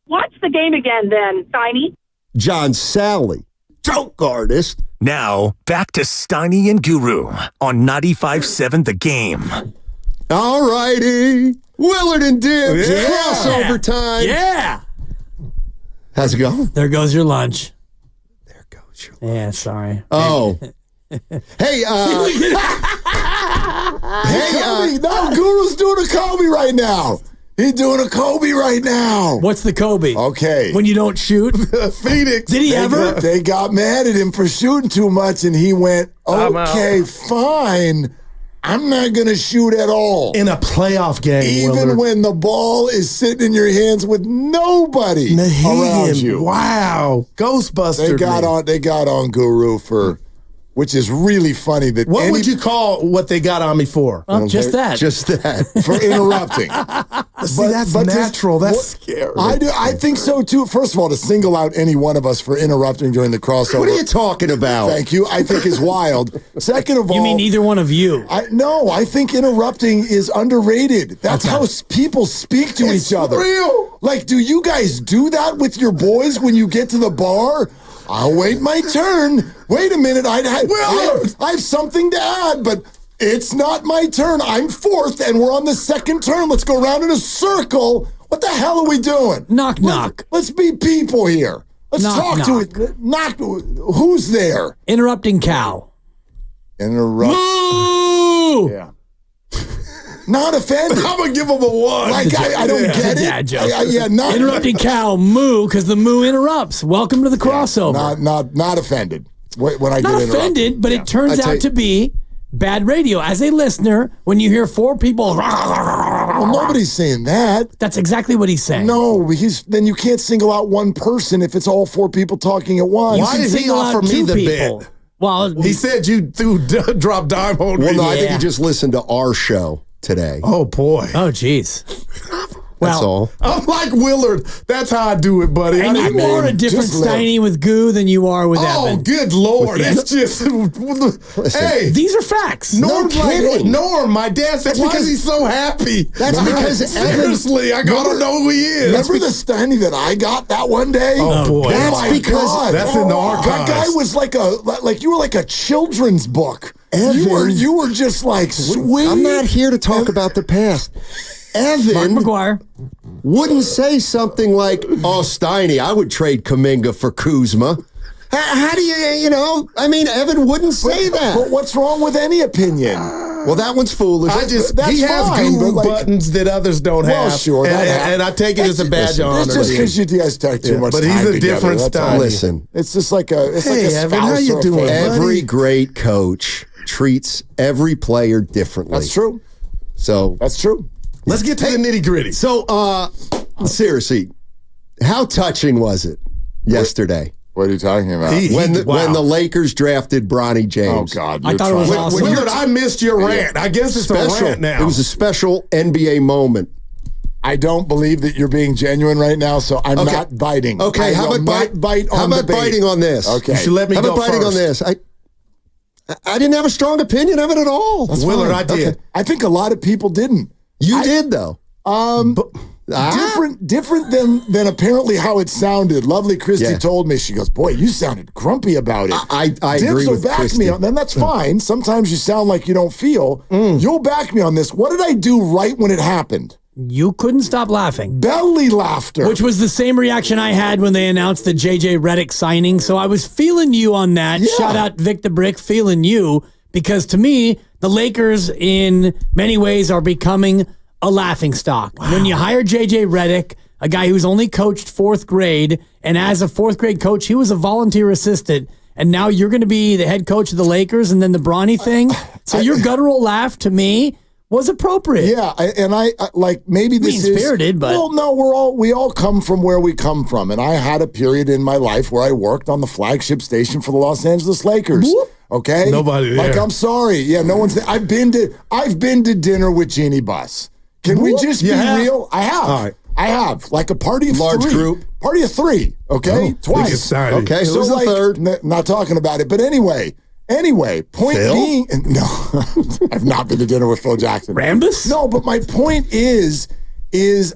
What's the game again then, Steiny? John Sally, joke artist. Now, back to Steiny and Guru on 95.7 The Game. All righty. Willard and Dibs, crossover time. Yeah. How's it going? There goes your lunch. There goes your lunch. Yeah, sorry. Oh. Hey, no, Guru's doing a Kobe right now. He's doing a Kobe right now. What's the Kobe? Okay. When you don't shoot? Phoenix. Did he ever? They got mad at him for shooting too much, and he went, okay, fine. I'm not going to shoot at all. In a playoff game, Even when the ball is sitting in your hands with nobody around you. Wow. Ghostbusters. They got on Guru for... Which is really funny. What would you call what they got on me for? Just that. Just that. For interrupting. See, that's natural. That's scary. I think so, too. First of all, to single out any one of us for interrupting during the crossover. What are you talking about? Thank you. I think is wild. Second of all. You mean either one of you? No, I think interrupting is underrated. That's how people speak to each other. Real. Like, do you guys do that with your boys when you get to the bar? I'll wait my turn. Wait a minute. I have something to add, but it's not my turn. I'm fourth, and we're on the second turn. Let's go around in a circle. What the hell are we doing? Knock. Let's be people here. Let's talk to it. Knock. Who's there? Interrupting cow. Interrupt. Moo! Yeah. Not offended. I'm going to give him a 1. Like, I don't get it. Dad joke. Not Interrupting cow, moo, because the moo interrupts. Welcome to the crossover. Not offended. When I Not get offended, but it turns out to be bad radio. As a listener, when you hear 4 people, well, nobody's saying that. That's exactly what he's saying. No, then you can't single out one person if it's all 4 people talking at once. Why did he offer me the bit? Well, he said you drop dime on me. Well, no, I think he just listened to our show today. Oh, boy. Oh, jeez. That's all. I'm like Willard. That's how I do it, buddy. And you are a different Steiny with Goo than you are with Evan. Oh, good Lord. It's just... hey. These are facts. Norm's Norm, my dad said, why is he so happy? That's because seriously, I gotta know who he is. Remember the Steiny that I got that one day? Oh, boy. That's because... That's in the archives. That guy was like you were like a children's book. Evan, you were just like sweet. I'm not here to talk about the past. Evan Mark McGuire wouldn't say something like, oh, Steiny, I would trade Kuminga for Kuzma. How do I mean, Evan wouldn't say that. But what's wrong with any opinion? Well, that one's foolish. He has guru buttons that others don't have. Well, sure. And I take it as a badge of honor. It's just because you guys talk too much but time he's a together. different style. Listen. It's just like a Hey, Evan, how you doing, buddy? Every great coach treats every player differently. That's true. So that's true. Let's get to the nitty gritty. So, seriously, how touching was it yesterday? What are you talking about? When the Lakers drafted Bronny James. Oh, God. I thought it was awesome. Willard, I missed your rant. I guess it's a rant now. It was a special NBA moment. I don't believe that you're being genuine right now, so I'm not biting. Okay, how about biting on this? Okay. You should let me go first. How about biting on this? I didn't have a strong opinion of it at all. Willard, I did. Okay. I think a lot of people didn't. You did, though. Different than apparently how it sounded. Lovely Christy told me, she goes, boy, you sounded grumpy about it. I agree with back Christy. me on, then that's fine. Sometimes you sound like you don't feel. You'll back me on this. What did I do right when it happened? You couldn't stop laughing. Belly laughter. Which was the same reaction I had when they announced the J.J. Redick signing. So I was feeling you on that. Yeah. Shout out Vic the Brick, feeling you. Because to me, the Lakers in many ways are becoming a laughingstock. Wow. When you hire J.J. Redick, a guy who's only coached 4th grade, and as a 4th grade coach, he was a volunteer assistant, and now you're going to be the head coach of the Lakers, and then the Bronny thing. So your guttural laugh to me was appropriate. Yeah, and I like maybe this is spirited, but well, no, we all come from where we come from, and I had a period in my life where I worked on the flagship station for the Los Angeles Lakers. Whoop. Okay, nobody there. Like, I'm sorry, yeah, no one's there. I've been to dinner with Jeannie Buss. Can we just be real? I have. All right. I have, like a party of large 3. group. Party of 3, okay? Twice. Okay, who's the third? Not talking about it, but anyway, point Phil? being, no, I've not been to dinner with Phil Jackson. Rambus? No, but my point is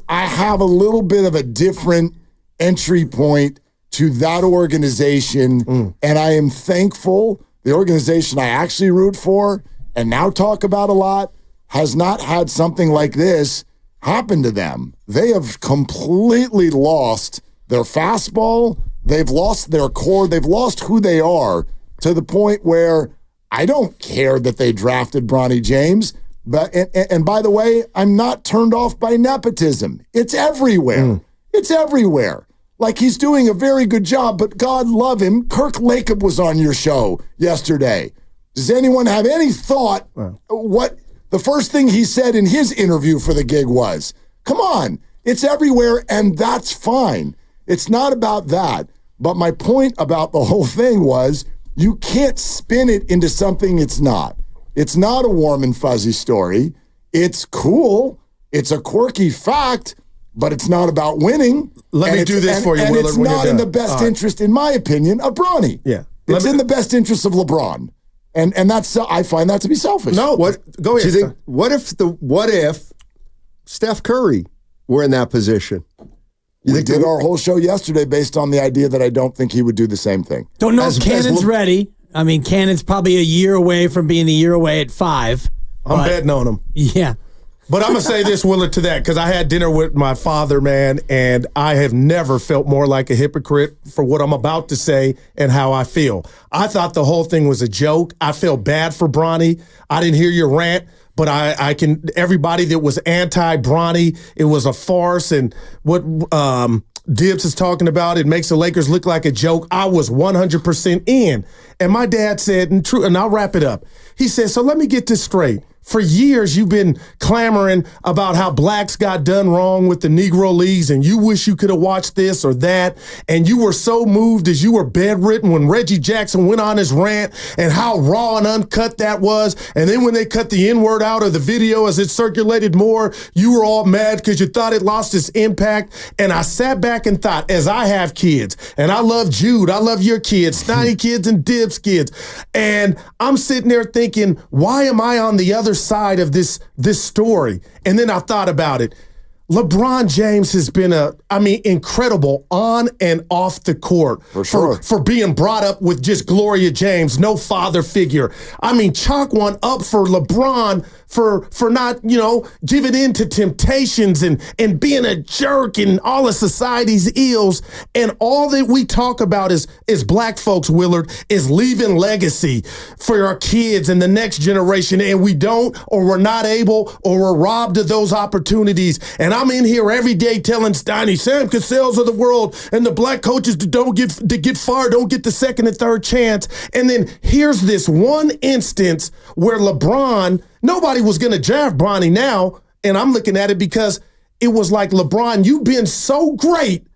I have a little bit of a different entry point to that organization. And I am thankful the organization I actually root for and now talk about a lot has not had something like this happen to them. They have completely lost their fastball. They've lost their core. They've lost who they are to the point where I don't care that they drafted Bronny James. But and by the way, I'm not turned off by nepotism. It's everywhere. It's everywhere. Like, he's doing a very good job, but God love him. Kirk Lacob was on your show yesterday. Does anyone have any thought what the first thing he said in his interview for the gig was? Come on, it's everywhere, and that's fine. It's not about that. But my point about the whole thing was you can't spin it into something it's not. It's not a warm and fuzzy story. It's cool. It's a quirky fact, but it's not about winning. Let me do this for you, Willard. And it's not in the best interest, in my opinion, of Bronny. Yeah. It's in the best interest of LeBron. And that's I find that to be selfish. No, go ahead. Do you think, what if Steph Curry were in that position? We did our whole show yesterday based on the idea that I don't think he would do the same thing. Don't know if Cannon's ready. I mean, Cannon's probably a year away from being a year away at 5. I'm betting on him. Yeah. But I'm going to say this, Willard, to that, because I had dinner with my father, man, and I have never felt more like a hypocrite for what I'm about to say and how I feel. I thought the whole thing was a joke. I felt bad for Bronny. I didn't hear your rant, but I can, everybody that was anti-Bronny, it was a farce. And what Dibs is talking about, it makes the Lakers look like a joke. I was 100% in. And my dad said, and I'll wrap it up. He said, so let me get this straight. For years, you've been clamoring about how blacks got done wrong with the Negro Leagues, and you wish you could have watched this or that, and you were so moved as you were bedridden when Reggie Jackson went on his rant and how raw and uncut that was, and then when they cut the N-word out of the video as it circulated more, you were all mad because you thought it lost its impact, and I sat back and thought, as I have kids, and I love Jude, I love your kids, Steiny kids and Dibs kids, and I'm sitting there thinking, why am I on the other side of this story? And then I thought about it. LeBron James has been incredible on and off the court for being brought up with just Gloria James, no father figure. I mean, chalk one up for LeBron for not, giving in to temptations and being a jerk and all of society's ills. And all that we talk about is black folks, Willard, is leaving legacy for our kids and the next generation. And we don't, or we're not able, or we're robbed of those opportunities. And I'm in here every day telling Steiny, Sam Cassell's of the world, and the black coaches that get fired don't get the second and third chance. And then here's this one instance where LeBron, nobody was going to draft Bronny now, and I'm looking at it because it was like, LeBron, you've been so great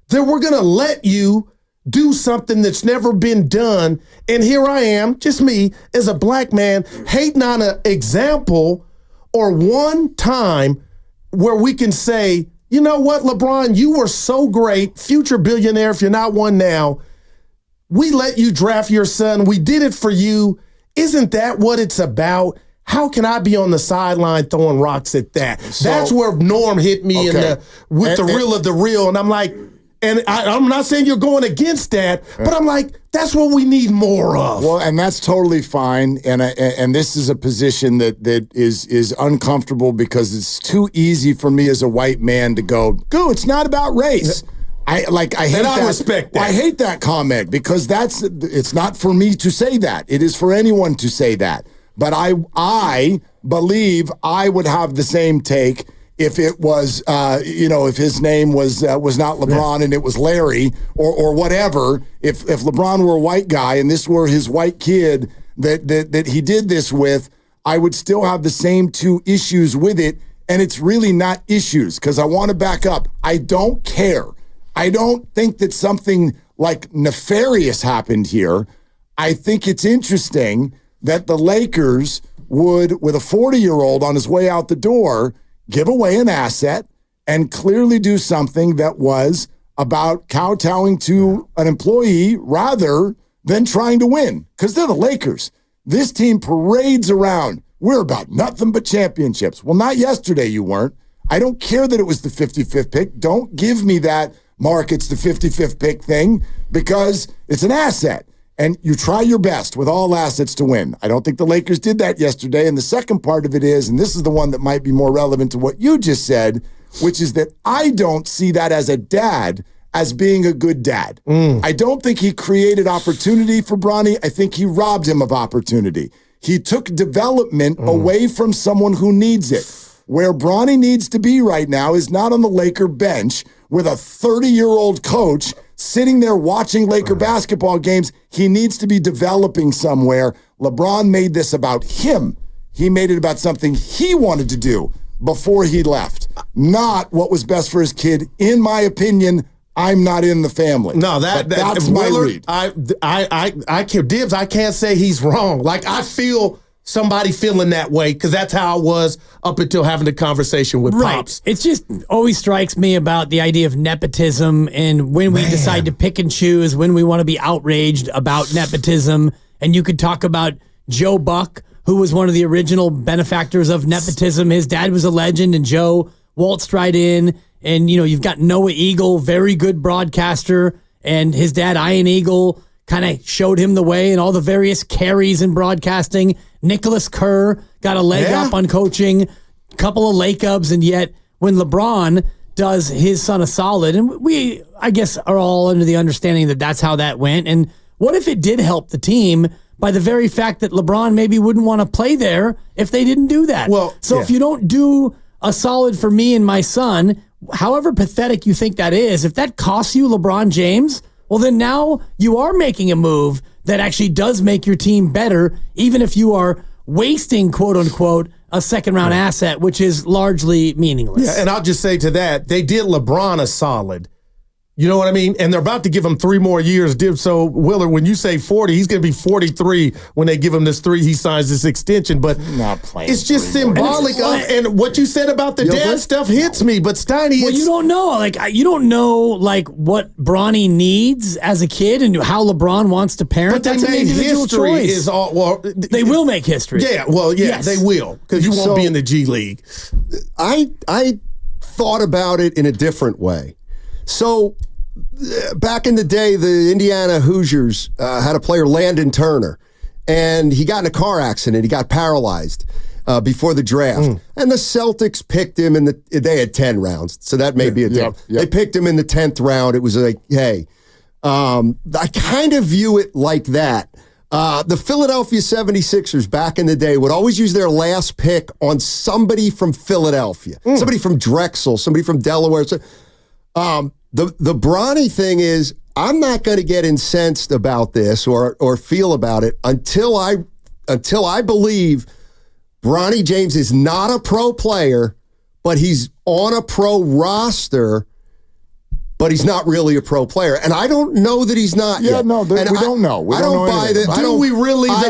that we're going to let you do something that's never been done. And here I am, just me, as a black man, hating on an example or one time where we can say, you know what, LeBron, you were so great, future billionaire if you're not one now. We let you draft your son. We did it for you. Isn't that what it's about? How can I be on the sideline throwing rocks at that? So, that's where Norm hit me the real of the real. And I'm like, and I'm not saying you're going against that, but I'm like, that's what we need more of. Well, and that's totally fine. And this is a position that is uncomfortable because it's too easy for me as a white man to go, it's not about race. I hate that. Respect that. I hate that comment because it's not for me to say that. It is for anyone to say that. But I believe I would have the same take if it was, if his name was not LeBron and it was Larry or whatever. If LeBron were a white guy and this were his white kid that he did this with, I would still have the same two issues with it. And it's really not issues because I want to back up. I don't care. I don't think that something like nefarious happened here. I think it's interesting that the Lakers would, with a 40-year-old on his way out the door, give away an asset and clearly do something that was about kowtowing to an employee rather than trying to win. Because they're the Lakers. This team parades around. We're about nothing but championships. Well, not yesterday you weren't. I don't care that it was the 55th pick. Don't give me that markets the 55th pick thing because it's an asset. And you try your best with all assets to win. I don't think the Lakers did that yesterday. And the second part of it is, and this is the one that might be more relevant to what you just said, which is that I don't see that as a dad as being a good dad. I don't think he created opportunity for Bronny. I think he robbed him of opportunity. He took development away from someone who needs it. Where Bronny needs to be right now is not on the Laker bench with a 30-year-old coach sitting there watching Laker basketball games. He needs to be developing somewhere. LeBron made this about him. He made it about something he wanted to do before he left, not what was best for his kid. In my opinion, I'm not in the family. No, that's my read. I can't, Dibs, I can't say he's wrong. Like, I feel somebody feeling that way because that's how I was up until having the conversation with Pops. It just always strikes me about the idea of nepotism and when we decide to pick and choose, when we want to be outraged about nepotism. And you could talk about Joe Buck, who was one of the original benefactors of nepotism. His dad was a legend, and Joe waltzed right in. And, you know, you've got Noah Eagle, very good broadcaster, and his dad, Ian Eagle, kind of showed him the way and all the various carries in broadcasting. Nicholas Kerr got a leg up on coaching, a couple of Lake-ups, and yet when LeBron does his son a solid, and we, I guess, are all under the understanding that that's how that went. And what if it did help the team by the very fact that LeBron maybe wouldn't want to play there if they didn't do that? Well, so if you don't do a solid for me and my son, however pathetic you think that is, if that costs you LeBron James, well, then now you are making a move that actually does make your team better, even if you are wasting, quote unquote, a second round asset, which is largely meaningless. Yeah, and I'll just say to that, they did LeBron a solid. You know what I mean? And they're about to give him 3 more years. So, Willard, when you say 40, he's going to be 43 when they give him this 3. He signs this extension. But not playing. It's just symbolic of, and what you said about the dad stuff hits me. But Steiny, well, you don't know. You don't know what Bronny needs as a kid and how LeBron wants to parent. But that's an individual choice. Is all, well, they will make history. Yeah, well, yeah, yes. They will, because you won't be in the G League. I thought about it in a different way. So back in the day, the Indiana Hoosiers had a player, Landon Turner, and he got in a car accident. He got paralyzed before the draft. And the Celtics picked him they had 10 rounds, so that may be a deal. They picked him in the 10th round. It was like, hey, I kind of view it like that. The Philadelphia 76ers back in the day would always use their last pick on somebody from Philadelphia, somebody from Drexel, somebody from Delaware. So, the Bronny thing is, I'm not going to get incensed about this or feel about it until I believe Bronny James is not a pro player, but he's on a pro roster, but he's not really a pro player. And I don't know that he's not yet. No, we don't know. I don't buy that. I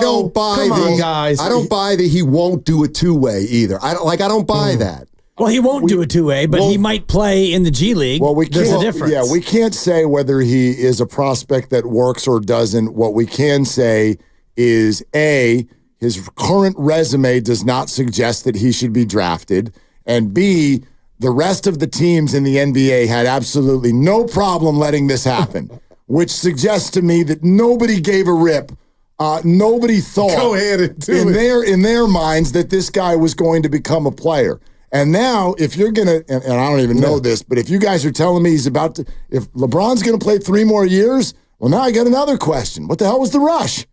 don't buy guys. I don't buy that he won't do a two-way either. I don't buy that. Well, he won't do a two-way, but he might play in the G League. Well, there's a difference. Yeah, we can't say whether he is a prospect that works or doesn't. What we can say is, A, his current resume does not suggest that he should be drafted, and B, the rest of the teams in the NBA had absolutely no problem letting this happen, which suggests to me that nobody gave a rip. Nobody thought Go ahead and do in their minds that this guy was going to become a player. And now, if you're going to, and I don't even know this, but if you guys are telling me he's about to, if LeBron's going to play 3 more years, well, now I got another question. What the hell was the rush?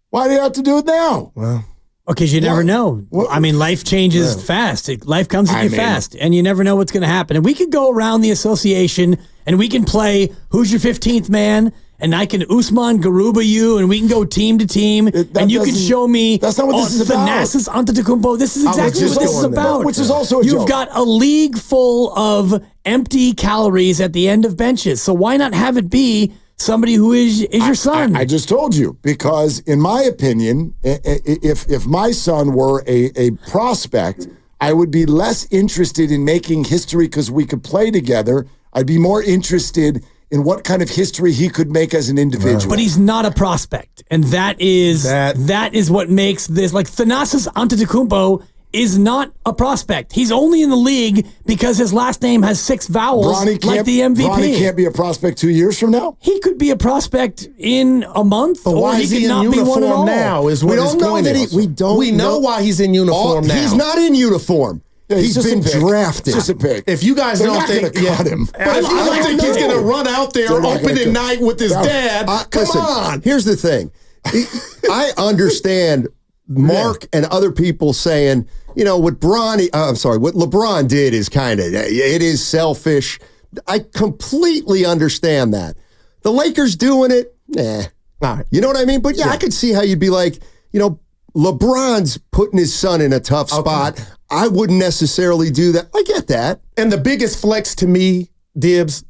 Why do you have to do it now? Well, because you never know. I mean, life changes fast. Life comes at you fast, and you never know what's going to happen. And we could go around the association, and we can play who's your 15th man, and I can Usman Garuba you, and we can go team to team, and you can show me that's not what this is about. Thanasis Antetokounmpo. This is exactly what this is about. Which is also a You've joke. got a league full of empty calories at the end of benches, so why not have it be somebody who is your son? I just told you, because in my opinion, if my son were a prospect, I would be less interested in making history because we could play together. I'd be more interested in what kind of history he could make as an individual. But he's not a prospect, and that is what makes this, like, Thanasis Antetokounmpo is not a prospect. He's only in the league because his last name has 6 vowels, like the MVP. Bronny can't be a prospect 2 years from now? He could be a prospect in a month, But or why he is could he in not be one at uniform all. now? Is what We his don't know point that is. we don't. We know why he's in uniform now. He's not in uniform. Yeah, he's just been a pick. drafted. It's just a pick. If you guys They're don't not think gonna cut him. If you don't think he's going to run out there They're not gonna opening cut- night with his dad, come Listen, on. Here's the thing. I understand Mark and other people saying, you know, what LeBron did is it is selfish. I completely understand that. The Lakers doing it, nah. All right. You know what I mean? But yeah, I could see how you'd be like, you know, LeBron's putting his son in a tough spot. I wouldn't necessarily do that. I get that. And the biggest flex to me, Dibs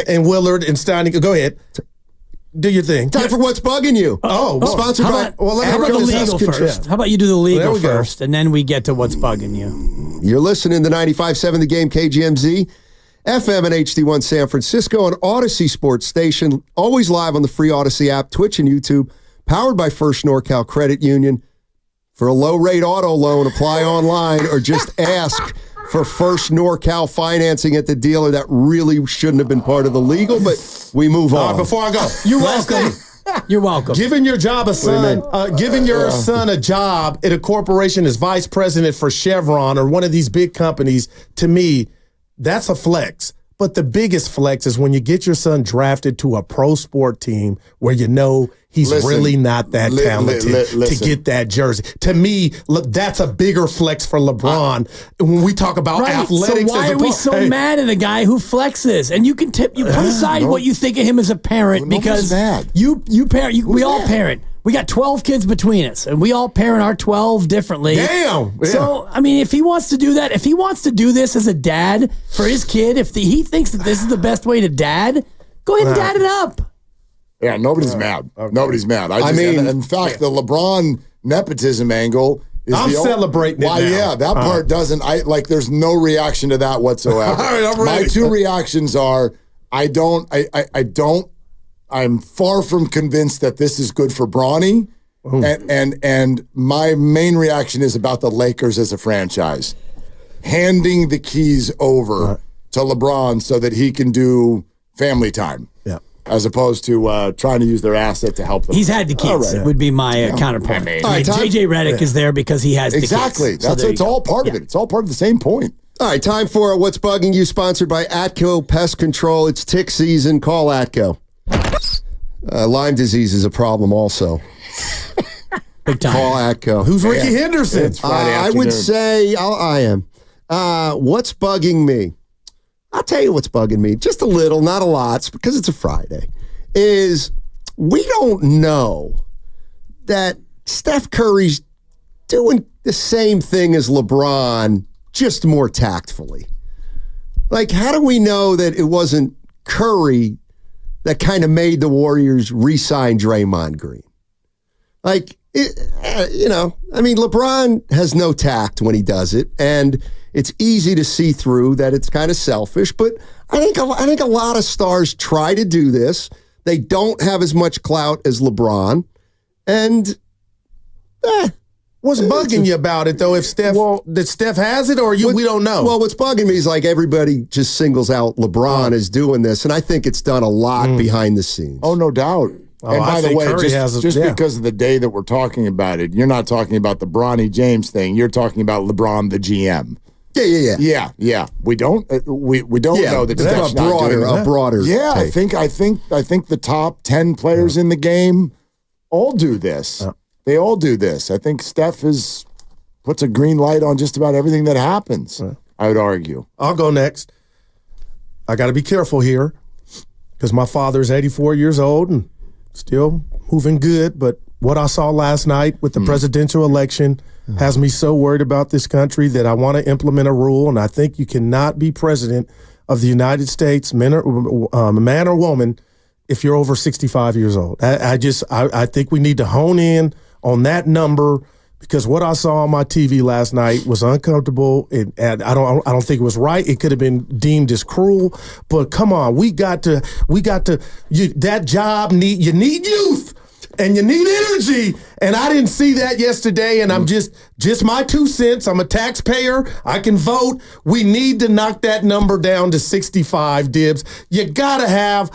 and Willard and Steiny, go ahead. Do your thing. Time for What's Bugging You. Sponsored by... How about the legal first? How about you do the legal There we go. first, and then we get to what's bugging you. You're listening to 95.7 The Game, KGMZ, FM and HD1 San Francisco, and Odyssey Sports Station, always live on the free Odyssey app, Twitch and YouTube, powered by First NorCal Credit Union. For a low-rate auto loan, apply online or just ask for First NorCal financing at the dealer. That really shouldn't have been part of the legal, but we move on. All right, before I go, You're last welcome. thing. You're welcome. Giving your job a son, giving your son a job at a corporation as vice president for Chevron or one of these big companies, to me, that's a flex. But the biggest flex is when you get your son drafted to a pro sport team where you know he's really not that talented to get that jersey. To me, look, that's a bigger flex for LeBron. When we talk about athletics, so why are we so mad at a guy who flexes? And you can put aside what you think of him as a parent, because mad. you parent. We all parent. We got 12 kids between us, and we all parent our 12 differently. Damn. Yeah. So, I mean, if he wants to do that, if he wants to do this as a dad for his kid, he thinks that this is the best way to dad, go ahead and dad it up. Yeah, nobody's mad. Okay. Nobody's mad. In fact, the LeBron nepotism angle is I'm celebrating it now. Yeah, that part doesn't. There's no reaction to that whatsoever. All right, I'm ready. My two reactions are, I'm far from convinced that this is good for Bronny, and my main reaction is about the Lakers as a franchise, handing the keys over to LeBron so that he can do family time. Yeah. As opposed to trying to use their asset to help them. He's had the kids, would be my counterpoint. JJ Redick is there because he has the kids. Exactly. It's all part of it. It's all part of the same point. All right, time for What's Bugging You, sponsored by ATCO Pest Control. It's tick season. Call ATCO. Lyme disease is a problem also. Big time. Call ATCO. Who's Ricky Henderson? It's Friday I would say I am. What's bugging me? I'll tell you what's bugging me. Just a little, not a lot, because it's a Friday. Is we don't know that Steph Curry's doing the same thing as LeBron, just more tactfully. Like, how do we know that it wasn't Curry that kind of made the Warriors re-sign Draymond Green? Like, LeBron has no tact when he does it, and it's easy to see through that it's kind of selfish. But I think a lot of stars try to do this. They don't have as much clout as LeBron, and what's bugging you about it though? If Steph has it, or we don't know. Well, what's bugging me is like everybody just singles out LeBron as doing this, and I think it's done a lot behind the scenes. Oh, no doubt. And by the way, because of the day that we're talking about it, you're not talking about the Bronny James thing. You're talking about LeBron, the GM. Yeah. We don't know that Steph's not doing a broader. Yeah, take. I think the top 10 players in the game all do this. They all do this. I think Steph puts a green light on just about everything that happens. I would argue. I'll go next. I got to be careful here because my father's 84 years old and still moving good. But what I saw last night with the presidential election has me so worried about this country that I want to implement a rule, and I think you cannot be president of the United States, man or woman, if you're over 65 years old. I think we need to hone in on that number, because what I saw on my TV last night was uncomfortable, and I don't think it was right. It could have been deemed as cruel, but come on, that job you need youth. and you need energy. And I didn't see that yesterday, and I'm just my 2 cents. I'm a taxpayer. I can vote. We need to knock that number down to 65, Dibs. You got to have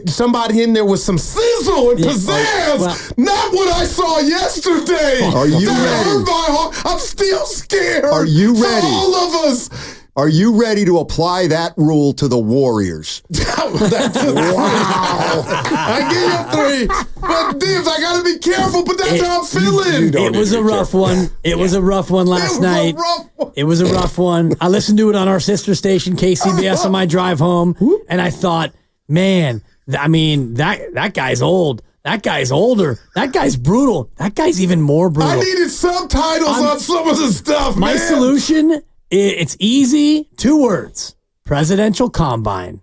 somebody in there with some sizzle and pizzazz. Not what I saw yesterday. Are you that ready? hurt my heart. I'm still scared. Are you ready? For all of us. Are you ready to apply that rule to the Warriors? Wow. I give you 3. But Dibs, I got to be careful, but that's how I'm feeling. It was a rough one. It was a rough one last night. It was a rough one. I listened to it on our sister station, KCBS, on my drive home, and I thought, man, I mean, that guy's old. That guy's older. That guy's brutal. That guy's even more brutal. I needed subtitles on some of the stuff, My man. solution, it's easy. 2 words. Presidential Combine.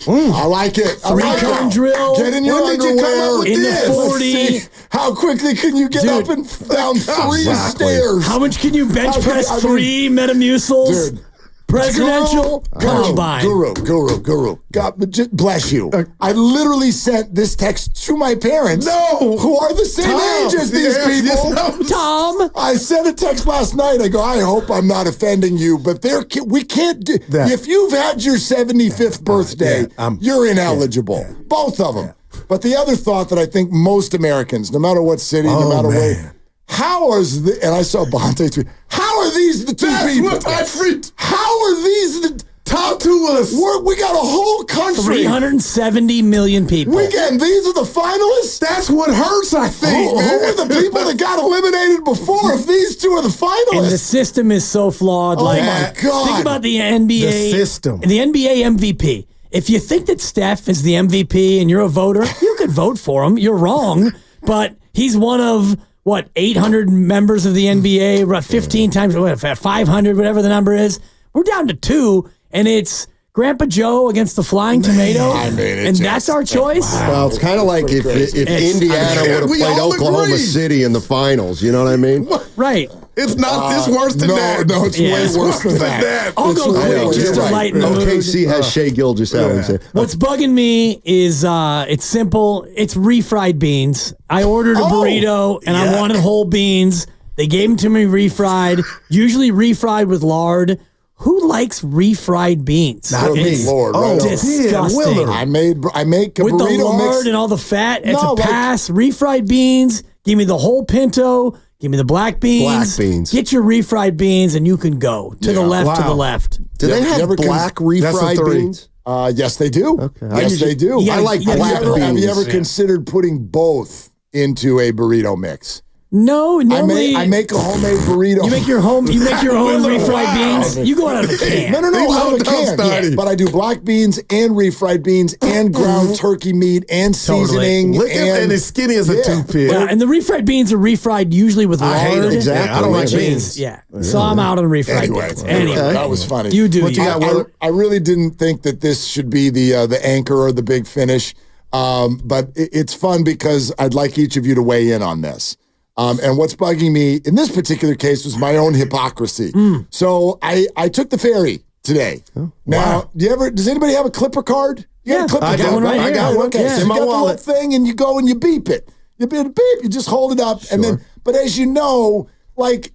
I like it. I like Three-cone it. drill. Get in your When did you come underwear. up with In the this? 40. Let's see. How quickly can you get Dude. up and down 3 stairs? How much can you bench press? 3 Metamucils? Dude. Presidential Combine. Guru. God bless you. I literally sent this text to my parents. No. Who are the same age as these people. Tom. I sent a text last night. I go, I hope I'm not offending you, but we can't do That. if you've had your 75th birthday, you're ineligible. Both of them. But the other thought that I think most Americans, no matter what city, no matter where, how is the, and I saw Bonte tweet, how are these the 2 people? What I freaked. How are these the Talk to us. we got a whole country. 370 million people. These are the finalists? That's what hurts, I think. Who are the people that got eliminated before if these 2 are the finalists? And the system is so flawed. Oh like, my God. Think about the NBA. The system. The NBA MVP. If you think that Steph is the MVP and you're a voter, you could vote for him. You're wrong. But he's one of, 800 members of the NBA, 15 times, 500, whatever the number is. We're down to 2, and it's Grandpa Joe against the Flying Tomato. And that's our choice? Well, it's kind of like if Indiana would have we played all Oklahoma agree. City in the finals. You know what I mean? Right. It's not this worse than that. No, it's way worse than that. I'll go It's quick way just to worse. lighten the mood. OKC has Shea Gilgeous-Alexander. What's bugging me is it's simple. It's refried beans. I ordered a burrito and I wanted whole beans. They gave them to me refried, usually refried with lard. Who likes refried beans? Not me. It's Lord, right on. disgusting. Willard. I make a With the burrito lard mix. and all the fat, it's No, a like- pass. Refried beans. Give me the whole pinto. Give me the black beans. Black beans. Get your refried beans and you can go to the left. To the left. Do they You have ever black That's a refried 3. beans? Yes, they do. Okay. Yes, they do. Yeah, I like yeah, black beans. Have you ever considered putting both into a burrito mix? No, normally I make a homemade burrito. You make your own refried beans. You go out of the can. No, out of the can. Steiny. But I do black beans and refried beans and ground turkey meat and seasoning. Look at him, and as skinny as a toothpick. Yeah, and the refried beans are refried usually with lard. I hate them. Exactly. Yeah, I don't like Yeah. beans. Yeah. So I'm out on refried beans. Anyway, That was funny. you do. What you got, Willard? I really didn't think that this should be the anchor or the big finish, but it's fun because I'd like each of you to weigh in on this. And what's bugging me in this particular case was my own hypocrisy. So I took the ferry today. Now, does anybody have a Clipper card? You got a Clipper I got card, one right I here. got one. Okay, Yeah. so In you my got wallet. the little thing, and you go and you beep it. You just hold it up, and then. But as you know, like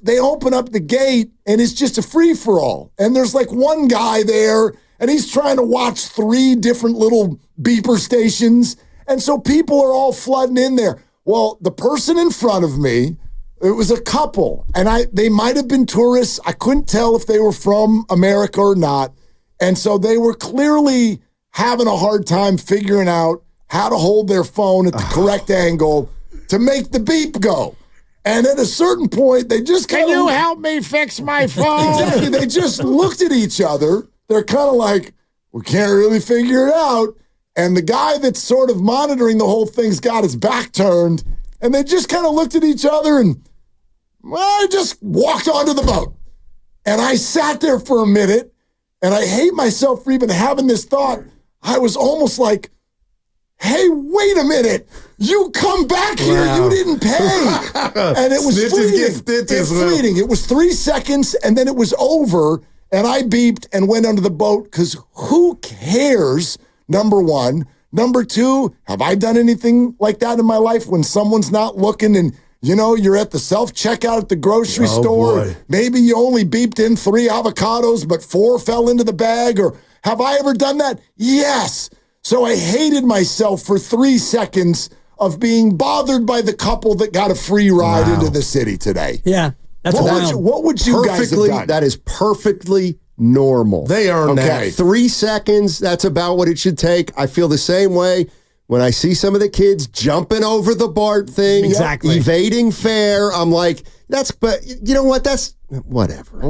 they open up the gate, and it's just a free for all. And there's like one guy there, and he's trying to watch 3 different little beeper stations, and so people are all flooding in there. Well, the person in front of me, it was a couple, and they might have been tourists. I couldn't tell if they were from America or not. And so they were clearly having a hard time figuring out how to hold their phone at the correct angle to make the beep go. And at a certain point, they just kind of... Can you help me fix my phone? Exactly. They just looked at each other. They're kind of like, we can't really figure it out. And the guy that's sort of monitoring the whole thing's got his back turned. And they just kind of looked at each other and, well, just walked onto the boat. And I sat there for a minute, and I hate myself for even having this thought. I was almost like, hey, wait a minute. You come back here. You didn't pay. And it was Snitches fleeting. get stitches, It's fleeting. It was 3 seconds, and then it was over. And I beeped and went under the boat because who cares, number one. Number two, have I done anything like that in my life when someone's not looking and, you're at the self-checkout at the grocery store. Boy. Maybe you only beeped in 3 avocados, but 4 fell into the bag. Or have I ever done that? Yes. So I hated myself for 3 seconds of being bothered by the couple that got a free ride into the city today. Yeah. That's What would you guys have done? That is perfectly normal. They earned that. 3 seconds, that's about what it should take. I feel the same way when I see some of the kids jumping over the BART thing, Exactly. evading fare. I'm like, but you know what? That's whatever.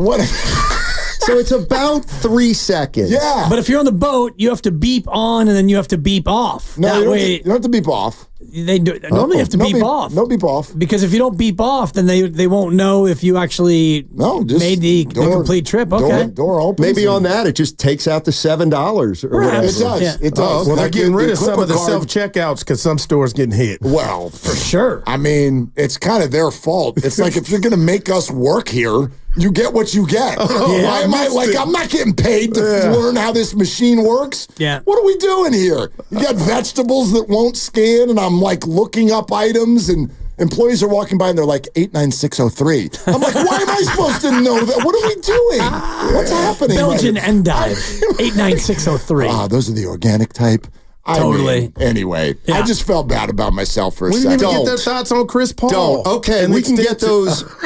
So it's about 3 seconds. Yeah. But if you're on the boat, you have to beep on and then you have to beep off. No, that you way, don't have to beep off. they do. Normally, you have to beep off. No beep off. Because if you don't beep off, then they won't know if you actually just made the complete trip. Okay. Door opens. Maybe on that, it just takes out the $7 or whatever. It does. Yeah. It does. Well, they're Like getting rid the of some of the Clipper card- self-checkouts because some stores getting hit. Well, For sure. I mean, it's kind of their fault. It's like if you're going to make us work here, you get what you get. Why am I like, I'm not getting paid to learn how this machine works? Yeah. What are we doing here? You got vegetables that won't scan, and I'm like looking up items, and employees are walking by and they're like 89603. I'm like, why am I supposed to know that? What are we doing? What's happening? Belgian endive, 89603. Those are the organic type. Totally. Anyway, I just felt bad about myself for a We didn't second. even get their thoughts on Chris Paul. Don't. Okay, And we can get extension-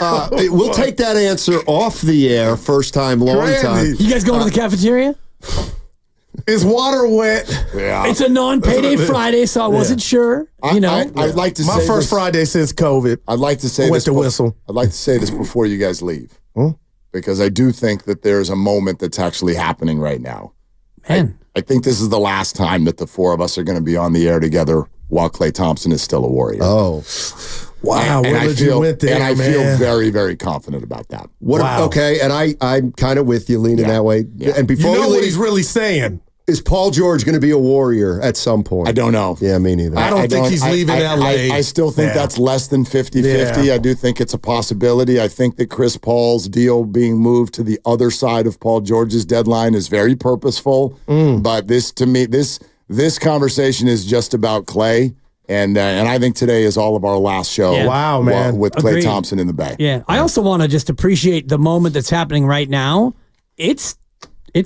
those. We'll take that answer off the air. First time, long time. Randy. You guys going to the cafeteria? Is water wet? Yeah. It's a non-payday Friday, so I wasn't sure. I'd like to My say first this. Friday since COVID. I'd like to say Wet this. the whistle. I'd like to say this before you guys leave, because I do think that there's a moment that's actually happening right now. Man. I think this is the last time that the four of us are going to be on the air together while Klay Thompson is still a Warrior. Oh, Wow, and where I did feel you went there, and I feel man? very, very confident about that. what? Wow. Okay, and I'm kind of with you, leaning that way. Yeah. And You before know we what leave, he's really saying. is Paul George going to be a Warrior at some point? I don't know. Yeah, me neither. I don't think he's leaving LA. I still think that's less than 50-50. Yeah. I do think it's a possibility. I think that Chris Paul's deal being moved to the other side of Paul George's deadline is very purposeful. But this, to me, this conversation is just about Klay. And I think today is all of our last show. Yeah. Wow, man. With Klay Agreed. Thompson in the Bay. Yeah. I also want to just appreciate the moment that's happening right now. It's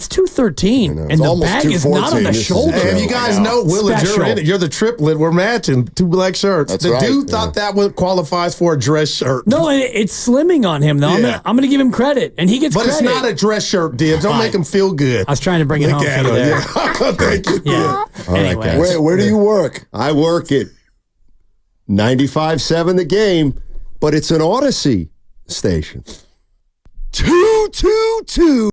213, and the almost bag is not on 214. the This is shoulder. Hey, if you guys know, Willard, you're Special. in it. You're the triplet. We're matching 2 black shirts. That's the right. dude thought that one qualifies for a dress shirt. No, it's slimming on him, though. Yeah. I'm gonna give him credit, and he gets But credit. it's not a dress shirt, Dibs. Don't make him feel good. I was trying to bring it Look home at for you him. there. Yeah. Thank you. Yeah. Anyway. guys. Where do you work? I work at 95.7 The Game, but it's an Odyssey station. 222.